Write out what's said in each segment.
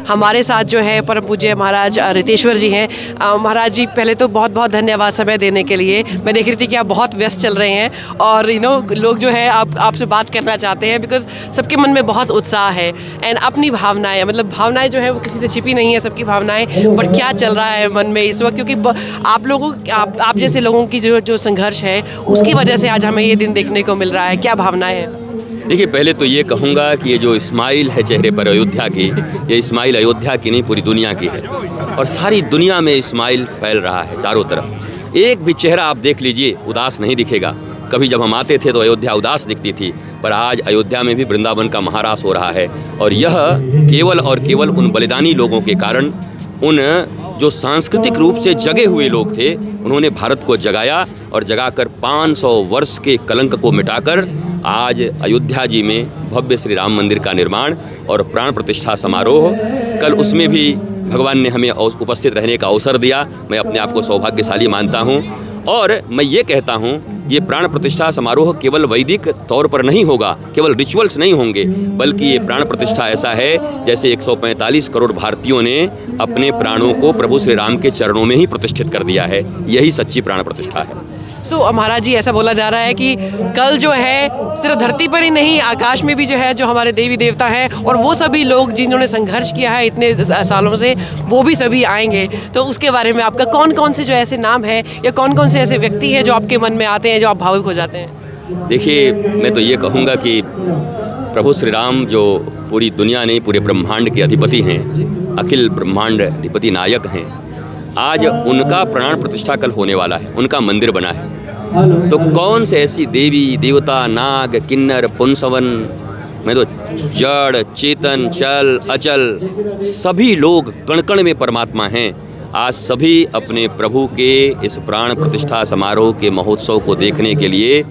हमारे साथ जो है परम पूज्य महाराज रितेश्वर जी हैं। महाराज जी, पहले तो बहुत बहुत धन्यवाद समय देने के लिए। मैं देख रही थी कि आप बहुत व्यस्त चल रहे हैं और लोग जो है आपसे बात करना चाहते हैं, बिकॉज सबके मन में बहुत उत्साह है एंड अपनी भावनाएं, मतलब भावनाएं जो है वो किसी से छिपी नहीं है, सबकी भावनाएं। बट क्या चल रहा है मन में इस वक्त, क्योंकि आप जैसे लोगों की जो संघर्ष है उसकी वजह से आज हमें ये दिन देखने को मिल रहा है। क्या भावनाएं हैं? देखिए, पहले तो ये कहूँगा कि ये जो स्माइल है चेहरे पर अयोध्या की, ये स्माइल अयोध्या की नहीं पूरी दुनिया की है और सारी दुनिया में स्माइल फैल रहा है चारों तरफ। एक भी चेहरा आप देख लीजिए उदास नहीं दिखेगा। कभी जब हम आते थे तो अयोध्या उदास दिखती थी, पर आज अयोध्या में भी वृंदावन का महारास हो रहा है और यह केवल और केवल उन बलिदानी लोगों के कारण, उन जो सांस्कृतिक रूप से जगे हुए लोग थे, उन्होंने भारत को जगाया और जगाकर 500 वर्ष के कलंक को मिटाकर आज अयोध्या जी में भव्य श्री राम मंदिर का निर्माण और प्राण प्रतिष्ठा समारोह, कल उसमें भी भगवान ने हमें उपस्थित रहने का अवसर दिया। मैं अपने आप को सौभाग्यशाली मानता हूँ और मैं ये कहता हूँ, ये प्राण प्रतिष्ठा समारोह केवल वैदिक तौर पर नहीं होगा, केवल रिचुअल्स नहीं होंगे, बल्कि ये प्राण प्रतिष्ठा ऐसा है जैसे 145 करोड़ भारतीयों ने अपने प्राणों को प्रभु श्री राम के चरणों में ही प्रतिष्ठित कर दिया है। यही सच्ची प्राण प्रतिष्ठा है। महाराज जी, ऐसा बोला जा रहा है कि कल जो है सिर्फ धरती पर ही नहीं, आकाश में भी जो है जो हमारे देवी देवता हैं और वो सभी लोग जिन्होंने संघर्ष किया है इतने सालों से, वो भी सभी आएंगे। तो उसके बारे में आपका कौन कौन से जो ऐसे नाम है या कौन कौन से ऐसे व्यक्ति हैं जो आपके मन में आते हैं, जो आप भावुक हो जाते हैं? देखिए, मैं तो ये कहूँगा कि प्रभु श्री राम जो पूरी दुनिया नहीं पूरे ब्रह्मांड के अधिपति हैं, अखिल ब्रह्मांड अधिपति नायक हैं, आज उनका प्राण प्रतिष्ठा कल होने वाला है, उनका मंदिर बना है। तो कौन से ऐसी देवी देवता, नाग, किन्नर, पुंसवन, मैं तो जड़ चेतन चल अचल सभी लोग कण कण में परमात्मा हैं। आज सभी अपने प्रभु के इस प्राण प्रतिष्ठा समारोह के महोत्सव को देखने के लिए,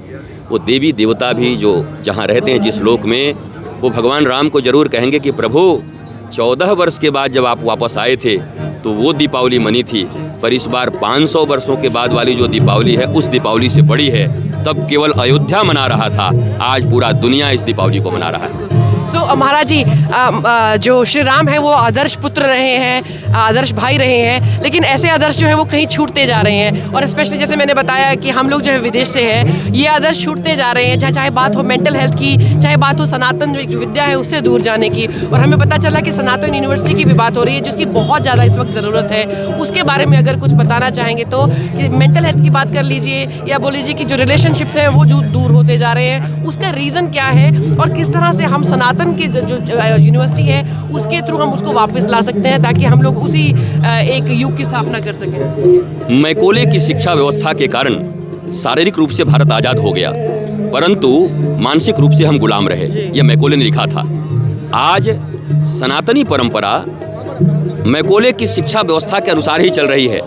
वो देवी देवता भी जो जहाँ रहते हैं जिस लोक में, वो भगवान राम को जरूर कहेंगे कि प्रभु 14 वर्ष के बाद जब आप वापस आए थे तो वो दीपावली मनी थी, पर इस बार 500 वर्षों के बाद वाली जो दीपावली है उस दीपावली से बड़ी है। तब केवल अयोध्या मना रहा था, आज पूरा दुनिया इस दीपावली को मना रहा है। महाराज जी, जो श्री राम है वो आदर्श पुत्र रहे हैं, आदर्श भाई रहे हैं, लेकिन ऐसे आदर्श जो है वो कहीं छूटते जा रहे हैं और स्पेशली जैसे मैंने बताया कि हम लोग जो है विदेश से हैं, ये आदर्श छूटते जा रहे हैं। चाहे बात हो मेंटल हेल्थ की, चाहे बात हो सनातन जो विद्या है उससे दूर जाने की। और हमें पता चला कि सनातन यूनिवर्सिटी की भी बात हो रही है जिसकी बहुत ज़्यादा इस वक्त ज़रूरत है। उसके बारे में अगर कुछ बताना चाहेंगे तो, कि मेंटल हेल्थ की बात कर लीजिए या बोल लीजिए कि जो रिलेशनशिप्स हैं वो जो दूर होते जा रहे हैं, उसका रीज़न क्या है और किस तरह से हम सनातन की जो यूनिवर्सिटी है उसके थ्रू हम उसको वापस ला सकते हैं ताकि हम लोग उसी एक युग की स्थापना कर सकें। मैकोले की शिक्षा व्यवस्था के कारण शारीरिक रूप से भारत आज़ाद हो गया, परंतु मानसिक रूप से हम गुलाम रहे। यह मैकोले ने लिखा था। आज सनातनी परंपरा मैकोले की शिक्षा व्यवस्था के अनुसार ही चल रही है।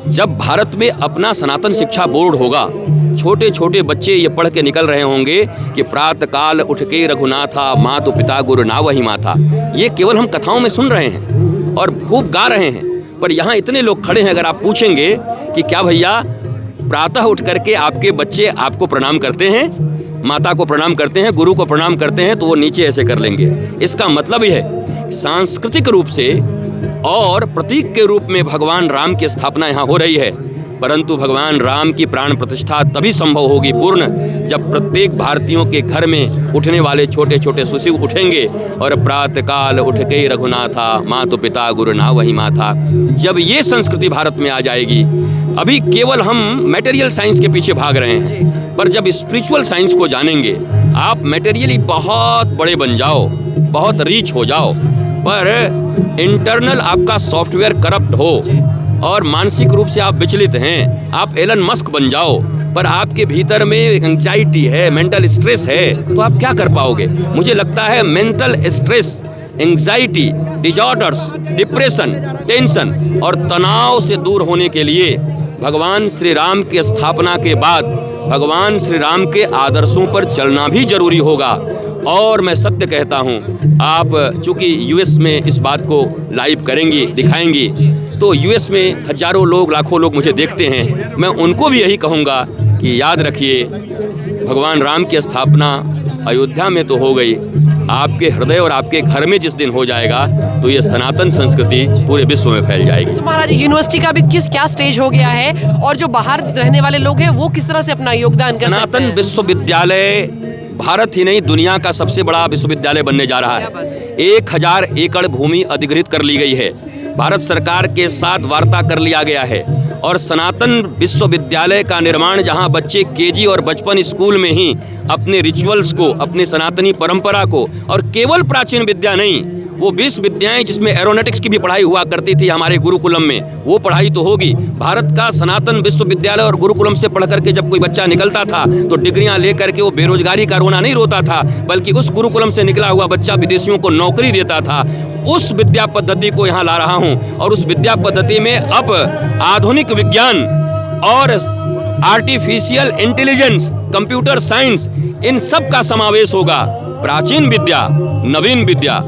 जब भारत में अपना सनातन शिक्षा बोर्ड होगा, छोटे छोटे बच्चे ये पढ़ के निकल रहे होंगे कि प्रातः काल उठ के रघुनाथा, मातु पिता गुरु नावहि माथा। ये केवल हम कथाओं में सुन रहे हैं और खूब गा रहे हैं, पर यहाँ इतने लोग खड़े हैं, अगर आप पूछेंगे कि क्या भैया प्रातः उठ करके आपके बच्चे आपको प्रणाम करते हैं, माता को प्रणाम करते हैं, गुरु को प्रणाम करते हैं, तो वो नीचे ऐसे कर लेंगे। इसका मतलब यह है सांस्कृतिक रूप से और प्रतीक के रूप में भगवान राम की स्थापना यहाँ हो रही है, परंतु भगवान राम की प्राण प्रतिष्ठा तभी संभव होगी पूर्ण जब प्रत्येक भारतीयों के घर में उठने वाले छोटे छोटे शिशु उठेंगे और प्रातःकाल उठ के रघुनाथा, मातु पिता गुरु नावहि माथा। जब ये संस्कृति भारत में आ जाएगी, अभी केवल हम मटेरियल साइंस के पीछे भाग रहे हैं, पर जब स्पिरिचुअल साइंस को जानेंगे, आप मटेरियली बहुत बड़े बन जाओ, बहुत रीच हो जाओ, पर इंटरनल आपका सॉफ्टवेयर करप्ट हो और मानसिक रूप से आप विचलित हैं, आप एलन मस्क बन जाओ, पर आपके भीतर में एंजाइटी है, मेंटल स्ट्रेस है, तो आप क्या कर पाओगे? मुझे लगता है mental stress, anxiety, disorders, depression, tension और तनाव से दूर होने के लिए भगवान श्री राम की स्थापना के बाद भगवान श्री राम के आदर्शों पर चलना भी जरूरी होगा। और मैं सत्य कहता हूँ, आप चूँकि यूएस में इस बात को लाइव करेंगी, दिखाएंगी, तो यूएस में हजारों लोग, लाखों लोग मुझे देखते हैं। मैं उनको भी यही कहूँगा कि याद रखिए, भगवान राम की स्थापना अयोध्या में तो हो गई, आपके हृदय और आपके घर में जिस दिन हो जाएगा तो ये सनातन संस्कृति पूरे विश्व में फैल जाएगी। तो महाराज यूनिवर्सिटी का भी क्या स्टेज हो गया है, और जो बाहर रहने वाले लोग हैं वो किस तरह से अपना योगदान कर सकते हैं? सनातन विश्वविद्यालय भारत ही नहीं दुनिया का सबसे बड़ा विश्वविद्यालय बनने जा रहा है। 1000 एकड़ भूमि अधिग्रहित कर ली गई है, भारत सरकार के साथ वार्ता कर लिया गया है, और सनातन विश्वविद्यालय का निर्माण जहां बच्चे केजी और बचपन स्कूल में ही अपने रिचुअल्स को, अपने सनातनी परंपरा को, और केवल प्राचीन विद्या नहीं, वो 20 विद्याएं जिसमें एरोनॉटिक्स की भी पढ़ाई हुआ करती थी हमारे गुरुकुलम में, वो पढ़ाई तो होगी। भारत का सनातन विश्वविद्यालय और गुरुकुलम से पढ़ करके जब कोई बच्चा निकलता था तो डिग्रियां लेकर के वो बेरोजगारी का रोना नहीं रोता था, बल्कि उस गुरुकुलम से निकला हुआ बच्चा विदेशियों को नौकरी देता था। उस विद्या पद्धति को यहाँ ला रहा हूँ, और उस विद्या पद्धति में अब आधुनिक विज्ञान और आर्टिफिशियल इंटेलिजेंस, कंप्यूटर साइंस, इन सब का समावेश होगा। प्राचीन विद्या, नवीन विद्या,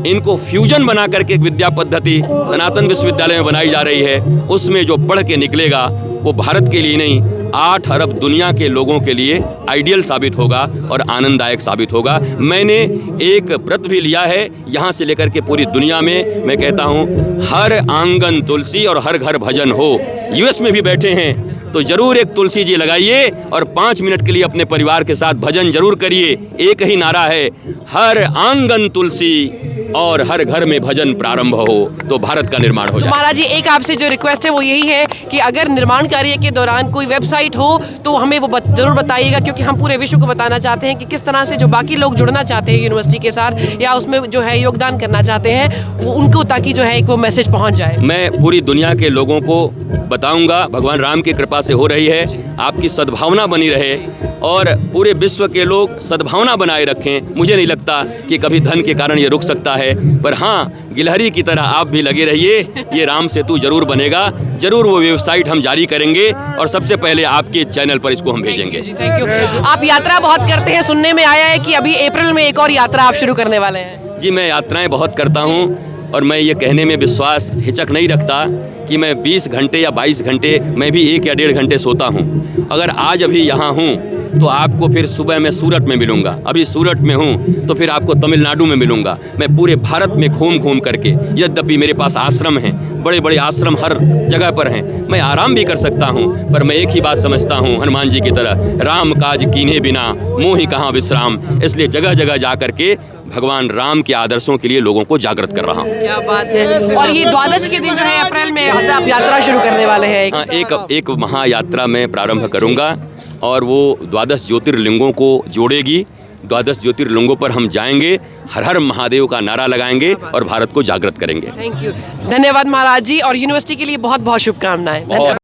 इनको फ्यूजन बना करके एक विद्या पद्धति सनातन विश्वविद्यालय में बनाई जा रही है। उसमें जो पढ़ के निकलेगा वो भारत के लिए नहीं, 8 अरब दुनिया के लोगों के लिए आइडियल साबित होगा और आनंददायक साबित होगा। मैंने एक व्रत भी लिया है, यहाँ से लेकर के पूरी दुनिया में मैं कहता हूँ हर आंगन तुलसी और हर घर भजन हो। यूएस में भी बैठे हैं तो जरूर एक तुलसी जी लगाइए और 5 मिनट के लिए अपने परिवार के साथ भजन जरूर करिए। एक ही नारा है, हर आंगन तुलसी और हर घर में भजन प्रारंभ हो, तो भारत का निर्माण हो जाए। महाराज जी, एक आपसे जो रिक्वेस्ट है वो यही है कि अगर निर्माण कार्य के दौरान कोई वेबसाइट हो तो हमें वो जरूर बताइएगा, क्योंकि हम पूरे विश्व को बताना चाहते हैं कि किस तरह से जो बाकी लोग जुड़ना चाहते हैं यूनिवर्सिटी के साथ या उसमें जो है योगदान करना चाहते हैं वो उनको, ताकि जो है एक वो मैसेज पहुँच जाए। मैं पूरी दुनिया के लोगों को बताऊंगा, भगवान राम की कृपा से हो रही है, आपकी सद्भावना बनी रहे और पूरे विश्व के लोग सद्भावना बनाए रखें। मुझे नहीं लगता कि कभी धन के कारण ये रुक सकता है, पर हाँ, गिलहरी की तरह आप भी लगे रहिए, ये राम सेतु जरूर बनेगा। जरूर वो वेबसाइट हम जारी करेंगे और सबसे पहले आपके चैनल पर इसको हम भेजेंगे। Thank you. आप यात्रा बहुत करते हैं, सुनने में आया है कि अभी अप्रैल में एक और यात्रा आप शुरू करने वाले हैं। जी, मैं यात्राएं बहुत करता हूँ और मैं ये कहने में विश्वास हिचक नहीं रखता कि मैं 20 घंटे या 22 घंटे, मैं भी 1 या 1.5 घंटे सोता हूँ। अगर आज अभी यहाँ हूँ तो आपको फिर सुबह मैं सूरत में मिलूंगा, अभी सूरत में हूँ तो फिर आपको तमिलनाडु में मिलूंगा। मैं पूरे भारत में घूम घूम करके, यद्यपि मेरे पास आश्रम हैं, बड़े बड़े आश्रम हर जगह पर हैं, मैं आराम भी कर सकता हूँ, पर मैं एक ही बात समझता हूँ हनुमान जी की तरह, राम काज कीन्हे बिना मोहि कहाँ विश्राम। इसलिए जगह जगह जा करके भगवान राम के आदर्शों के लिए लोगों को जागृत कर रहा हूँ। क्या बात है। और ये द्वादश के दिन जो है अप्रैल में आप यात्रा शुरू करने वाले हैं। हाँ, एक महायात्रा में प्रारंभ करूँगा और वो 12 ज्योतिर्लिंगों को जोड़ेगी। 12 ज्योतिर्लिंगों पर हम जाएंगे, हर हर महादेव का नारा लगाएंगे और भारत को जागृत करेंगे। थैंक यू, धन्यवाद महाराज जी, और यूनिवर्सिटी के लिए बहुत बहुत शुभकामनाएं।